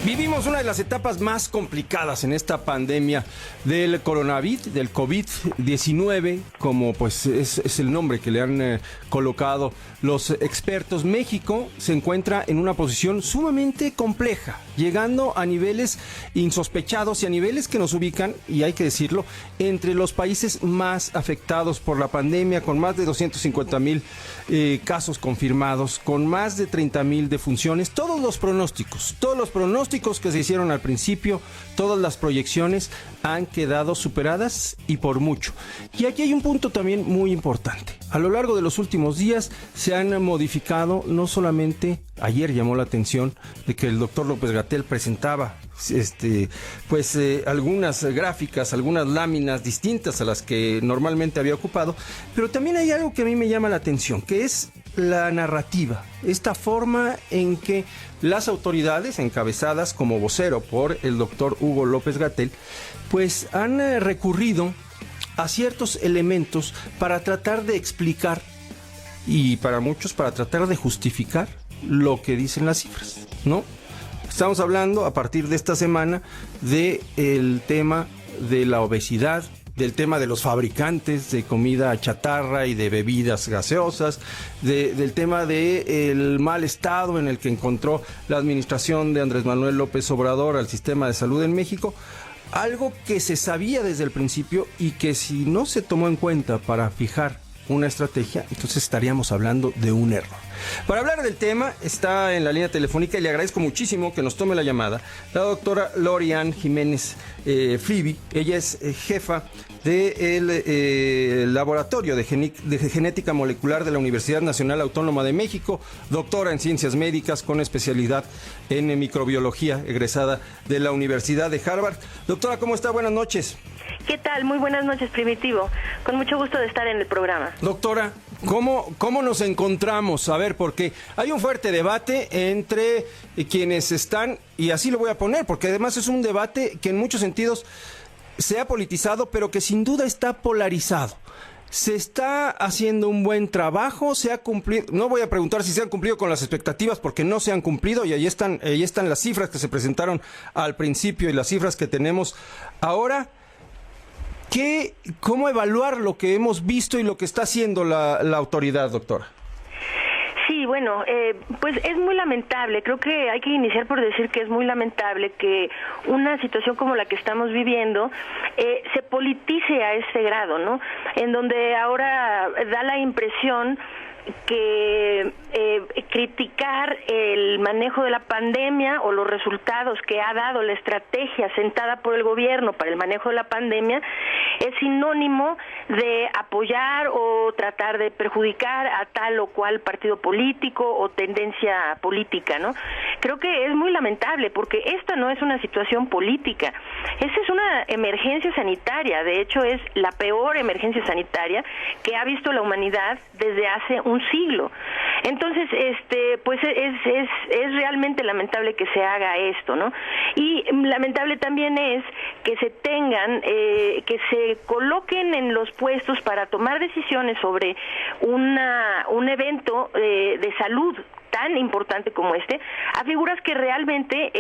Vivimos una de las etapas más complicadas en esta pandemia del coronavirus, del COVID-19, como pues es el nombre que le han colocado los expertos. México se encuentra en una posición sumamente compleja, llegando a niveles insospechados y a niveles que nos ubican, y hay que decirlo, entre los países más afectados por la pandemia, con más de 250,000 casos confirmados, con más de 30,000 defunciones. Todos los pronósticos que se hicieron al principio, todas las proyecciones han quedado superadas y por mucho. Y aquí hay un punto también muy importante. A lo largo de los últimos días se han modificado, no solamente, ayer llamó la atención de que el doctor López-Gatell presentaba algunas gráficas, algunas láminas distintas a las que normalmente había ocupado, pero también hay algo que a mí me llama la atención, que es la narrativa, esta forma en que las autoridades, encabezadas como vocero por el doctor Hugo López-Gatell, pues han recurrido a ciertos elementos para tratar de explicar y para muchos para tratar de justificar lo que dicen las cifras, ¿no? Estamos hablando a partir de esta semana del tema de la obesidad, del tema de los fabricantes de comida chatarra y de bebidas gaseosas, del tema del mal estado en el que encontró la administración de Andrés Manuel López Obrador al sistema de salud en México. Algo que se sabía desde el principio y que si no se tomó en cuenta para fijar una estrategia, entonces estaríamos hablando de un error. Para hablar del tema, está en la línea telefónica y le agradezco muchísimo que nos tome la llamada la doctora Lori-Ann Jiménez Fliby. Ella es jefa del Laboratorio de Genética Molecular de la Universidad Nacional Autónoma de México, doctora en Ciencias Médicas con especialidad en microbiología, egresada de la Universidad de Harvard. Doctora, ¿cómo está? Buenas noches. ¿Qué tal? Muy buenas noches, Primitivo. Con mucho gusto de estar en el programa. Doctora, ¿cómo nos encontramos? A ver, porque hay un fuerte debate entre quienes están, y así lo voy a poner, porque además es un debate que en muchos sentidos se ha politizado, pero que sin duda está polarizado. ¿Se está haciendo un buen trabajo? ¿Se ha cumplido? No voy a preguntar si se han cumplido con las expectativas, porque no se han cumplido, y ahí están las cifras que se presentaron al principio y las cifras que tenemos ahora. ¿Cómo evaluar lo que hemos visto y lo que está haciendo la autoridad, doctora? Sí, bueno, pues es muy lamentable. Creo que hay que iniciar por decir que es muy lamentable que una situación como la que estamos viviendo se politice a este grado, ¿no? En donde ahora da la impresión que criticar el manejo de la pandemia o los resultados que ha dado la estrategia sentada por el gobierno para el manejo de la pandemia es sinónimo de apoyar o tratar de perjudicar a tal o cual partido político o tendencia política, ¿no? Creo que es muy lamentable porque esta no es una situación política, esta es una emergencia sanitaria. De hecho, es la peor emergencia sanitaria que ha visto la humanidad desde hace un siglo. Entonces, pues es realmente lamentable que se haga esto, ¿no? Y lamentable también es que se tengan, que se coloquen en los puestos para tomar decisiones sobre un evento de salud tan importante como a figuras que realmente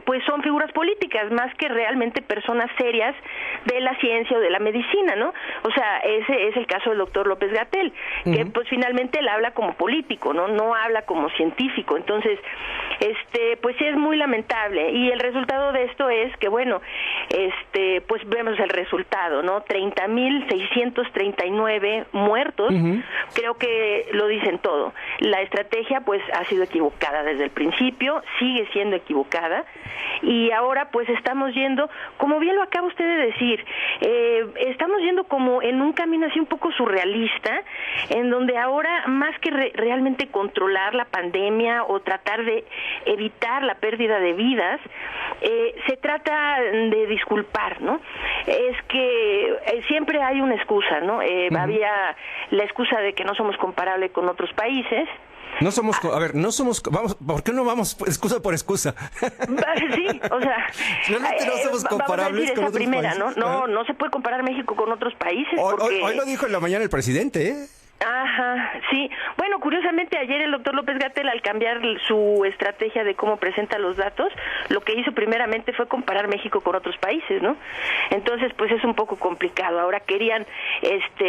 pues son figuras políticas más que realmente personas serias de la ciencia o de la medicina, ¿no? O sea, ese es el caso del doctor López-Gatell, que pues finalmente él habla como político, no habla como científico. Entonces, pues es muy lamentable, y el resultado de esto es que, bueno, pues vemos el resultado, ¿no? 30,639 muertos. Creo que lo dicen todo. La estrategia pues ha sido equivocada desde el principio, sigue siendo equivocada, y ahora pues estamos yendo, como bien lo acaba usted de decir, estamos yendo como en un camino así un poco surrealista, en donde ahora más que realmente controlar la pandemia o tratar de evitar la pérdida de vidas, se trata de disculpar, ¿no? Es que siempre hay una excusa, ¿no? Había la excusa de que no somos comparables con otros países. Vamos, ¿por qué no vamos excusa por excusa? Sí, o sea, realmente no somos comparables con otros primera, países. No se puede comparar México con otros países. Hoy lo dijo en la mañana el presidente, ¿eh? Ajá, sí. Bueno, curiosamente ayer el doctor López-Gatell, al cambiar su estrategia de cómo presenta los datos, lo que hizo primeramente fue comparar México con otros países, ¿no? Entonces, pues es un poco complicado. Ahora querían,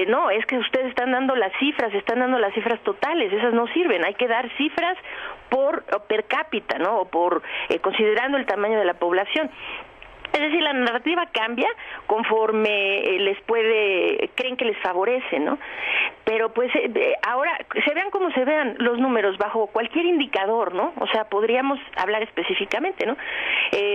no, es que ustedes están dando las cifras totales, esas no sirven. Hay que dar cifras por per cápita, ¿no? O por considerando el tamaño de la población. Es decir, la narrativa cambia conforme creen que les favorece, ¿no? Pero pues ahora, se vean como se vean los números bajo cualquier indicador, ¿no? O sea, podríamos hablar específicamente, ¿no?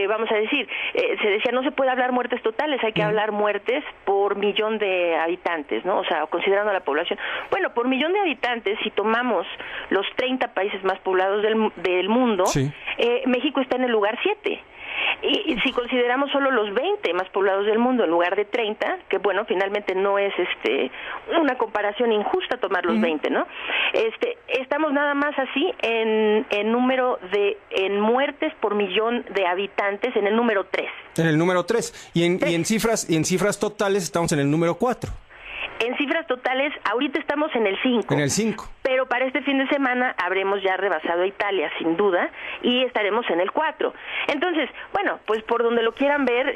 Vamos a decir, se decía, no se puede hablar muertes totales, hay que hablar muertes por millón de habitantes, ¿no? O sea, considerando la población. Bueno, por millón de habitantes, si tomamos los 30 países más poblados del mundo, sí. México está en el lugar 7. Y si consideramos solo los 20 más poblados del mundo en lugar de 30, que bueno, finalmente no es una comparación injusta tomar los 20, ¿no? Estamos nada más así en muertes por millón de habitantes en el número 3. En el número 3 y en cifras totales estamos en el número 4. En cifras totales, ahorita estamos en el 5. En el 5. Pero para este fin de semana habremos ya rebasado a Italia, sin duda, y estaremos en el 4. Entonces, bueno, pues por donde lo quieran ver,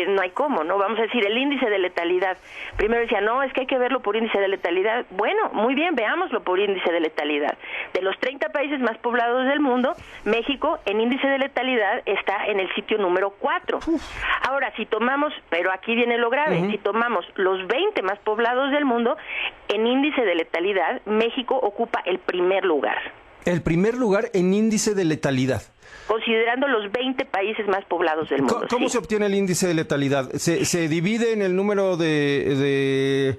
no hay cómo, ¿no? Vamos a decir, el índice de letalidad. Primero decía, no, es que hay que verlo por índice de letalidad. Bueno, muy bien, veámoslo por índice de letalidad. De los 30 países más poblados del mundo, México, en índice de letalidad, está en el sitio número 4. Ahora, si tomamos, pero aquí viene lo grave, si tomamos los 20 más poblados del mundo, en índice de letalidad, México ocupa el primer lugar. El primer lugar en índice de letalidad. Considerando los 20 países más poblados del mundo. ¿Cómo se obtiene el índice de letalidad? ¿Se divide en el número de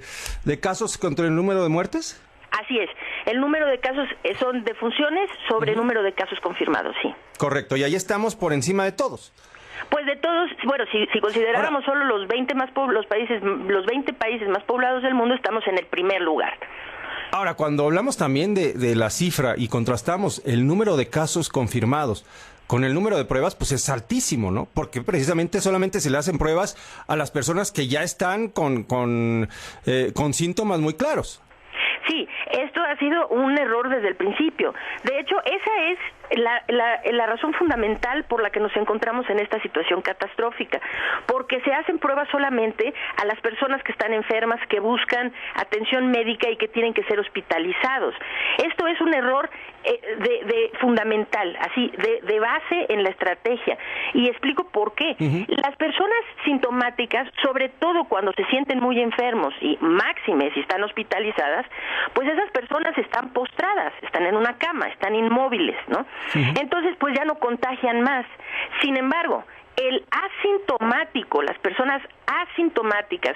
casos contra el número de muertes? Así es. El número de casos son defunciones sobre el número de casos confirmados, sí. Correcto. Y ahí estamos por encima de todos. Pues de todos, bueno, si consideráramos solo los 20 países más poblados del mundo, estamos en el primer lugar. Ahora, cuando hablamos también de la cifra y contrastamos el número de casos confirmados con el número de pruebas, pues es altísimo, ¿no? Porque precisamente solamente se le hacen pruebas a las personas que ya están con síntomas muy claros. Sí, esto ha sido un error desde el principio. De hecho, esa es la razón fundamental por la que nos encontramos en esta situación catastrófica, porque se hacen pruebas solamente a las personas que están enfermas, que buscan atención médica y que tienen que ser hospitalizados. Esto es un error de fundamental, así, de base en la estrategia. Y explico por qué. Las personas sintomáticas, sobre todo cuando se sienten muy enfermos y máxime si están hospitalizadas, pues esas personas están postradas, están en una cama, están inmóviles, ¿no? Entonces, pues ya no contagian más. Sin embargo, el asintomático, las personas asintomáticas,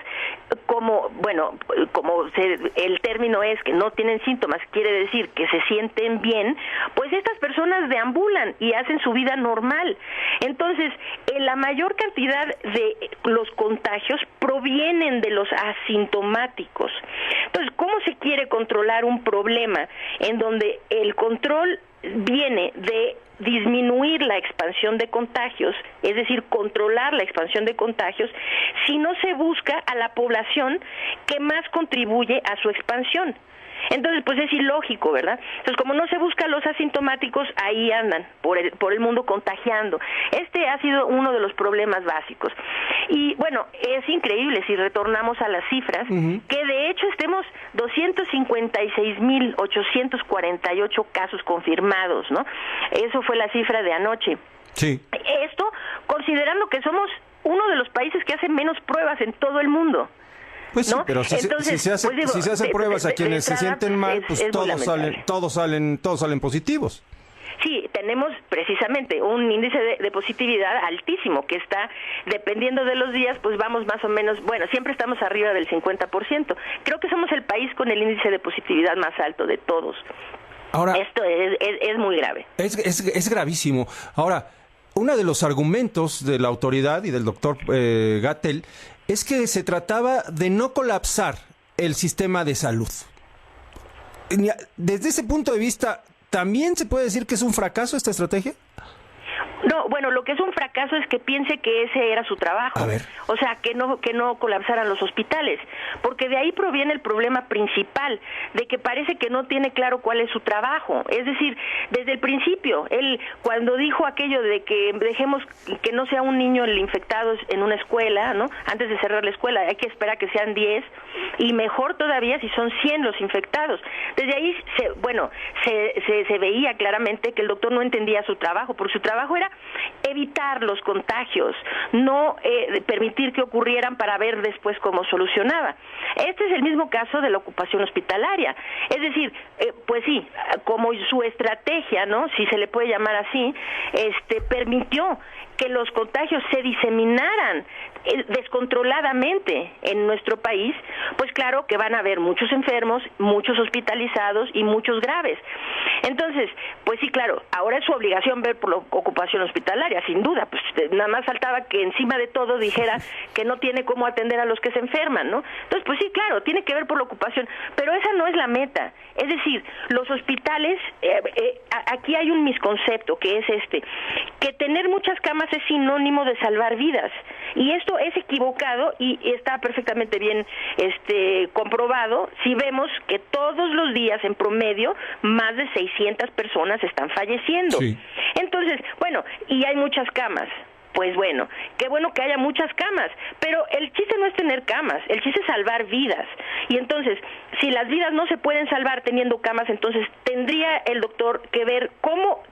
el término es que no tienen síntomas, quiere decir que se sienten bien, pues estas personas deambulan y hacen su vida normal. Entonces, la mayor cantidad de los contagios provienen de los asintomáticos. Entonces, ¿cómo se quiere controlar un problema en donde el control viene de disminuir la expansión de contagios, es decir, controlar la expansión de contagios, si no se busca a la población que más contribuye a su expansión? Entonces, pues es ilógico, ¿verdad? Entonces, como no se busca a los asintomáticos, ahí andan por el mundo contagiando. Este ha sido uno de los problemas básicos. Y bueno, es increíble si retornamos a las cifras, que de hecho estemos 256,848 casos confirmados, ¿no? Eso fue la cifra de anoche. Sí. Esto considerando que somos uno de los países que hace menos pruebas en todo el mundo. Pues sí, ¿no? pero si se hacen pruebas a quienes se sienten mal, pues todos salen positivos. Sí, tenemos precisamente un índice de positividad altísimo, que está, dependiendo de los días, pues vamos más o menos, bueno, siempre estamos arriba del 50%. Creo que somos el país con el índice de positividad más alto de todos. Ahora, esto es muy grave. Es gravísimo. Ahora, uno de los argumentos de la autoridad y del doctor Gatell es que se trataba de no colapsar el sistema de salud. Desde ese punto de vista, ¿también se puede decir que es un fracaso esta estrategia? No, bueno, lo que es un fracaso es que piense que ese era su trabajo. A ver. O sea, que no colapsaran los hospitales, porque de ahí proviene el problema principal, de que parece que no tiene claro cuál es su trabajo. Es decir, desde el principio, él cuando dijo aquello de que dejemos que no sea un niño el infectado en una escuela, ¿no? Antes de cerrar la escuela, hay que esperar que sean 10, y mejor todavía si son 100 los infectados. Desde ahí, se veía claramente que el doctor no entendía su trabajo, porque su trabajo era evitar los contagios, no permitir que ocurrieran para ver después cómo solucionaba. Este es el mismo caso de la ocupación hospitalaria. Es decir, pues sí, como su estrategia, ¿no? Si se le puede llamar así, permitió que los contagios se diseminaran descontroladamente en nuestro país, pues claro que van a haber muchos enfermos, muchos hospitalizados y muchos graves. Entonces, pues sí, claro, ahora es su obligación ver por la ocupación hospitalaria, sin duda, pues nada más faltaba que encima de todo dijera que no tiene cómo atender a los que se enferman, ¿no? Entonces, pues sí, claro, tiene que ver por la ocupación, pero esa no es la meta. Es decir, los hospitales, aquí hay un misconcepto que es que tener muchas camas es sinónimo de salvar vidas, y esto es equivocado y está perfectamente bien comprobado si vemos que todos los días en promedio más de 600 personas están falleciendo. Sí. Entonces, bueno, y hay muchas camas. Pues bueno, qué bueno que haya muchas camas, pero el chiste no es tener camas, el chiste es salvar vidas. Y entonces, si las vidas no se pueden salvar teniendo camas, entonces tendría el doctor que ver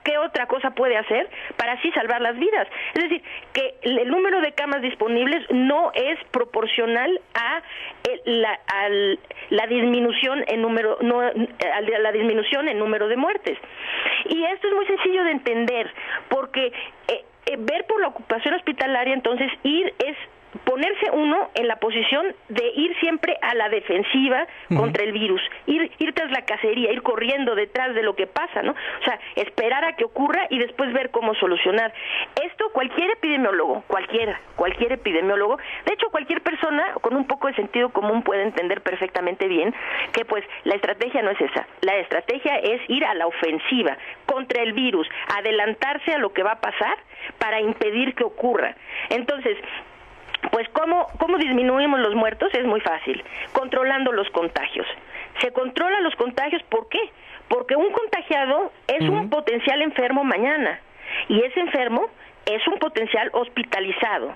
qué otra cosa puede hacer para así salvar las vidas. Es decir, que el número de camas disponibles no es proporcional a la disminución en número, a la disminución en número de muertes. Y esto es muy sencillo de entender, porque ver por la ocupación hospitalaria, entonces es ponerse uno en la posición de ir siempre a la defensiva contra el virus, ir tras la cacería, ir corriendo detrás de lo que pasa, ¿no? O sea, esperar a que ocurra y después ver cómo solucionar. Esto cualquier epidemiólogo, cualquier epidemiólogo, de hecho cualquier persona con un poco de sentido común puede entender perfectamente bien que pues la estrategia no es esa. La estrategia es ir a la ofensiva contra el virus, adelantarse a lo que va a pasar para impedir que ocurra. Entonces, pues ¿cómo disminuimos los muertos? Es muy fácil, controlando los contagios. Se controlan los contagios, ¿por qué? Porque un contagiado es un potencial enfermo mañana, y ese enfermo es un potencial hospitalizado,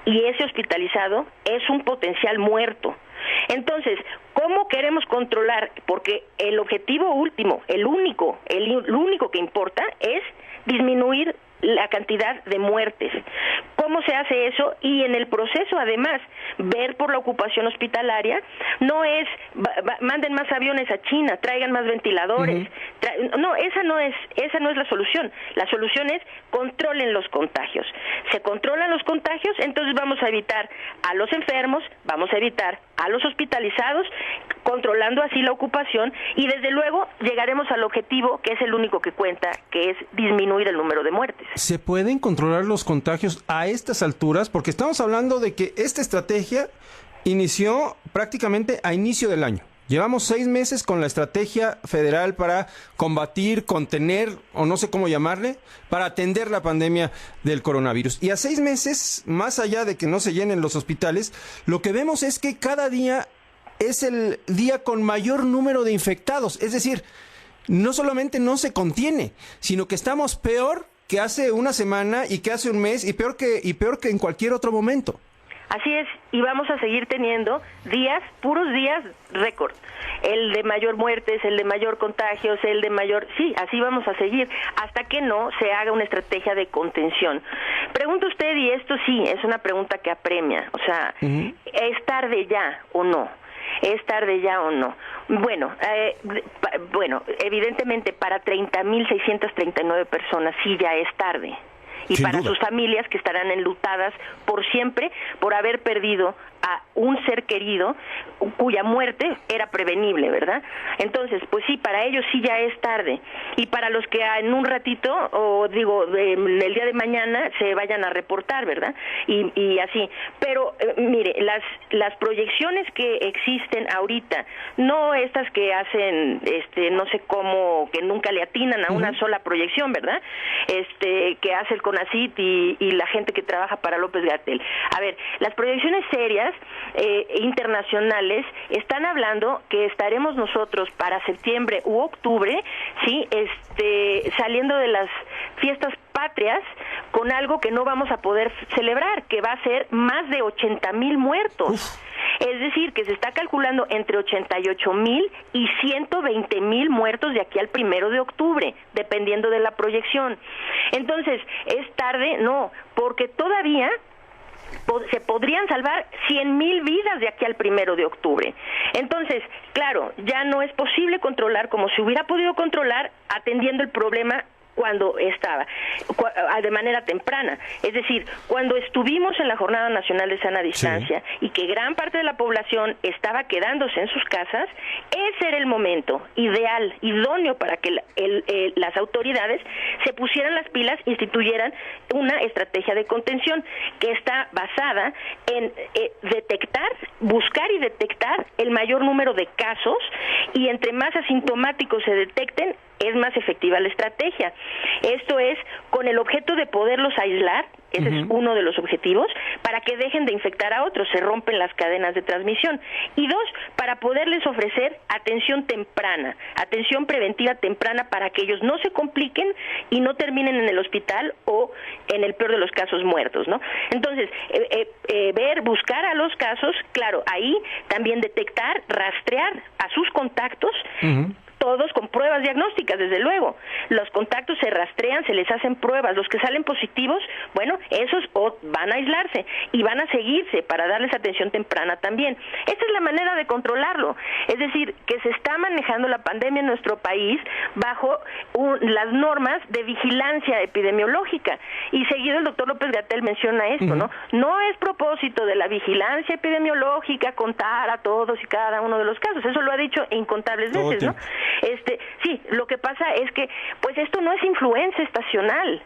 y ese hospitalizado es un potencial muerto. Entonces, ¿cómo queremos controlar? Porque el objetivo último, el único que importa es disminuir la cantidad de muertes. ¿Cómo se hace eso? Y en el proceso, además, ver por la ocupación hospitalaria no es manden más aviones a China, traigan más ventiladores. No, esa no es la solución. La solución es controlen los contagios. Se controlan los contagios, entonces vamos a evitar a los enfermos, vamos a evitar a los hospitalizados, controlando así la ocupación, y desde luego llegaremos al objetivo que es el único que cuenta, que es disminuir el número de muertes. ¿Se pueden controlar los contagios a estas alturas? Porque estamos hablando de que esta estrategia inició prácticamente a inicio del año. Llevamos 6 meses con la estrategia federal para combatir, contener, o no sé cómo llamarle, para atender la pandemia del coronavirus. Y a 6 meses, más allá de que no se llenen los hospitales, lo que vemos es que cada día es el día con mayor número de infectados. Es decir, no solamente no se contiene, sino que estamos peor que hace una semana y que hace un mes y peor que en cualquier otro momento. Así es, y vamos a seguir teniendo puros días récord. El de mayor muertes, el de mayor contagios, el de mayor... Sí, así vamos a seguir, hasta que no se haga una estrategia de contención. Pregunta usted, y esto sí, es una pregunta que apremia, o sea, ¿es tarde ya o no? ¿Es tarde ya o no? Bueno, evidentemente para 30.639 personas sí ya es tarde. Y sin para duda. Sus familias que estarán enlutadas por siempre por haber perdido a un ser querido cuya muerte era prevenible, ¿verdad? Entonces, pues sí, para ellos sí ya es tarde, y para los que en un ratito, o digo, el día de mañana se vayan a reportar, ¿verdad? Y así. Pero, mire, las proyecciones que existen ahorita, no estas que hacen, no sé cómo, que nunca le atinan a una sola proyección, ¿verdad? Que hace el CONACYT y la gente que trabaja para López-Gatell. A ver, las proyecciones serias internacionales están hablando que estaremos nosotros para septiembre u octubre, sí, saliendo de las fiestas patrias con algo que no vamos a poder celebrar, que va a ser más de 80,000 muertos. Uf. Es decir, que se está calculando entre 88,000 y 120,000 muertos de aquí al 1 de octubre, dependiendo de la proyección. Entonces, ¿es tarde? No, porque todavía se podrían salvar 100,000 vidas de aquí al 1 de octubre. Entonces, claro, ya no es posible controlar como se hubiera podido controlar atendiendo el problema cuando estaba, de manera temprana. Es decir, cuando estuvimos en la Jornada Nacional de Sana Distancia, sí, y que gran parte de la población estaba quedándose en sus casas, ese era el momento ideal, idóneo para que las autoridades se pusieran las pilas, instituyeran una estrategia de contención que está basada en buscar y detectar el mayor número de casos, y entre más asintomáticos se detecten, es más efectiva la estrategia. Esto es con el objeto de poderlos aislar, ese es uno de los objetivos, para que dejen de infectar a otros, se rompen las cadenas de transmisión. Y dos, para poderles ofrecer atención temprana, atención preventiva temprana, para que ellos no se compliquen y no terminen en el hospital o, en el peor de los casos, muertos, ¿no? Entonces, buscar a los casos, claro, ahí también detectar, rastrear a sus contactos, todos con pruebas diagnósticas, desde luego. Los contactos se rastrean, se les hacen pruebas. Los que salen positivos, bueno, esos van a aislarse y van a seguirse para darles atención temprana también. Esta es la manera de controlarlo. Es decir, que se está manejando la pandemia en nuestro país bajo las normas de vigilancia epidemiológica. Y seguido el doctor López-Gatell menciona esto, ¿no? No es propósito de la vigilancia epidemiológica contar a todos y cada uno de los casos. Eso lo ha dicho incontables veces, ¿no? Sí, lo que pasa es que, pues esto no es influenza estacional.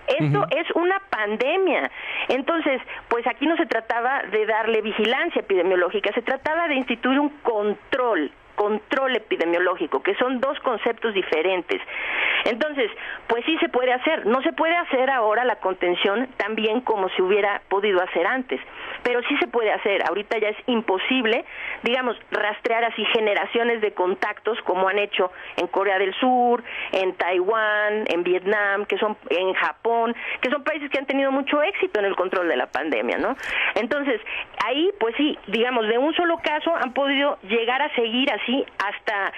Esto es una pandemia. Entonces, pues aquí no se trataba de darle vigilancia epidemiológica, se trataba de instituir un control epidemiológico, que son dos conceptos diferentes. Entonces, pues sí se puede hacer. No se puede hacer ahora la contención tan bien como se hubiera podido hacer antes, pero sí se puede hacer. Ahorita ya es imposible, digamos, rastrear así generaciones de contactos como han hecho en Corea del Sur, en Taiwán, en Vietnam, en Japón, que son países que han tenido mucho éxito en el control de la pandemia, ¿no? Entonces, ahí, pues sí, digamos, de un solo caso han podido llegar a seguir así hasta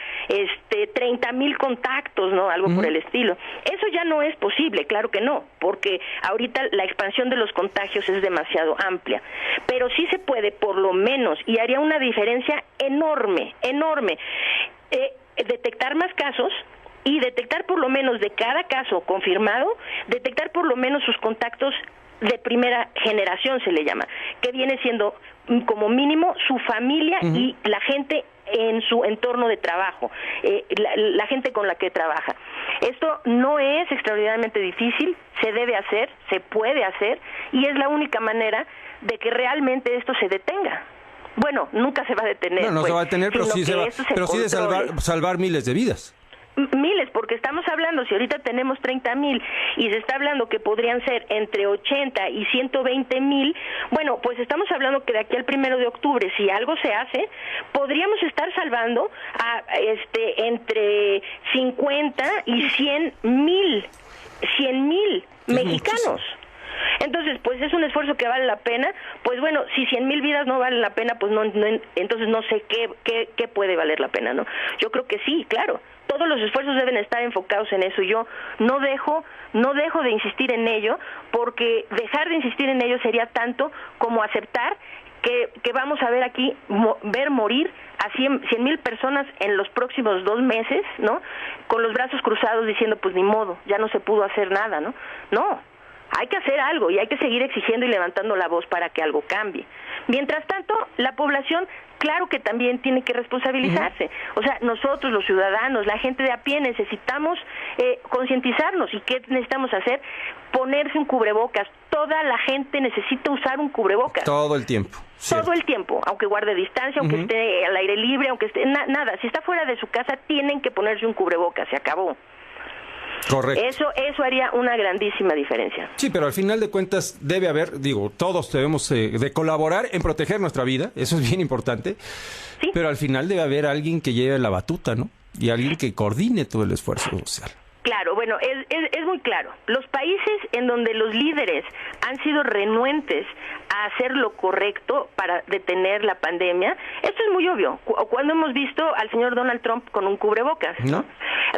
30,000 contactos, ¿no? Algo por el estilo. Eso ya no es posible, claro que no, porque ahorita la expansión de los contagios es demasiado amplia. Pero sí se puede, por lo menos, y haría una diferencia enorme, detectar más casos y detectar por lo menos de cada caso confirmado, detectar por lo menos sus contactos de primera generación, se le llama, que viene siendo como mínimo su familia y la gente en su entorno de trabajo, la gente con la que trabaja. Esto no es extraordinariamente difícil, se debe hacer, se puede hacer, y es la única manera de que realmente esto se detenga. Bueno, nunca se va a detener. No se va a detener, pero sí de salvar miles de vidas. Miles, porque estamos hablando, si ahorita tenemos 30,000 y se está hablando que podrían ser entre 80 y 120,000, bueno, pues estamos hablando que de aquí al 1 de octubre, si algo se hace, podríamos estar salvando a entre 50 y 100,000 mexicanos. Muchísimo. Entonces, pues es un esfuerzo que vale la pena. Pues bueno, si 100,000 vidas no valen la pena, pues entonces no sé qué puede valer la pena, ¿no? Yo creo que sí, claro. Todos los esfuerzos deben estar enfocados en eso. Yo no dejo de insistir en ello, porque dejar de insistir en ello sería tanto como aceptar que vamos a ver aquí ver morir a 100,000 personas en los próximos 2 meses, ¿no? Con los brazos cruzados diciendo, pues ni modo, ya no se pudo hacer nada, ¿no? Hay que hacer algo y hay que seguir exigiendo y levantando la voz para que algo cambie. Mientras tanto, la población, claro que también tiene que responsabilizarse. O sea, nosotros, los ciudadanos, la gente de a pie, necesitamos concientizarnos. ¿Y qué necesitamos hacer? Ponerse un cubrebocas. Toda la gente necesita usar un cubrebocas. Todo el tiempo. Cierto. Todo el tiempo, aunque guarde distancia, aunque esté al aire libre, aunque esté... nada, si está fuera de su casa, tienen que ponerse un cubrebocas. Se acabó. Correcto. Eso haría una grandísima diferencia. Sí, pero al final de cuentas debe haber, todos debemos de colaborar en proteger nuestra vida, eso es bien importante, ¿sí? Pero al final debe haber alguien que lleve la batuta, ¿no? Y alguien que coordine todo el esfuerzo social. Claro, bueno, es muy claro. Los países en donde los líderes han sido renuentes a hacer lo correcto para detener la pandemia, esto es muy obvio. Cuando hemos visto al señor Donald Trump con un cubrebocas, ¿no?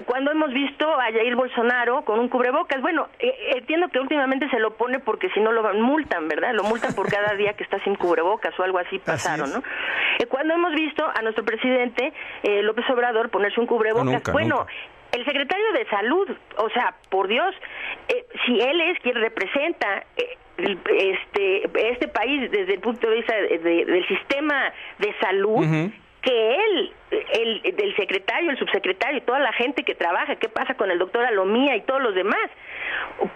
Cuando hemos visto a Jair Bolsonaro con un cubrebocas, bueno, entiendo que últimamente se lo pone porque si no lo multan, ¿verdad? Lo multan por cada día que está sin cubrebocas o algo así pasaron, ¿no? Cuando hemos visto a nuestro presidente López Obrador ponerse un cubrebocas, nunca. El secretario de Salud, o sea, por Dios, si él es quien representa este país desde el punto de vista del sistema de salud, que el secretario, el subsecretario y toda la gente que trabaja, ¿qué pasa con el doctor Alomía y todos los demás?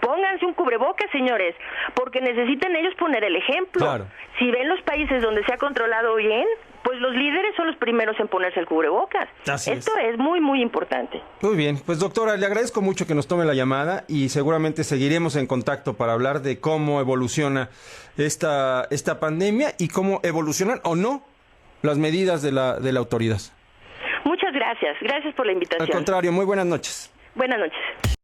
Pónganse un cubrebocas, señores, porque necesitan ellos poner el ejemplo. Claro. Si ven los países donde se ha controlado bien, pues los líderes son los primeros en ponerse el cubrebocas. Esto es muy, muy importante. Muy bien, pues doctora, le agradezco mucho que nos tome la llamada y seguramente seguiremos en contacto para hablar de cómo evoluciona esta pandemia y cómo evolucionan o no las medidas de la autoridad. Muchas gracias. Gracias por la invitación. Al contrario, muy buenas noches. Buenas noches.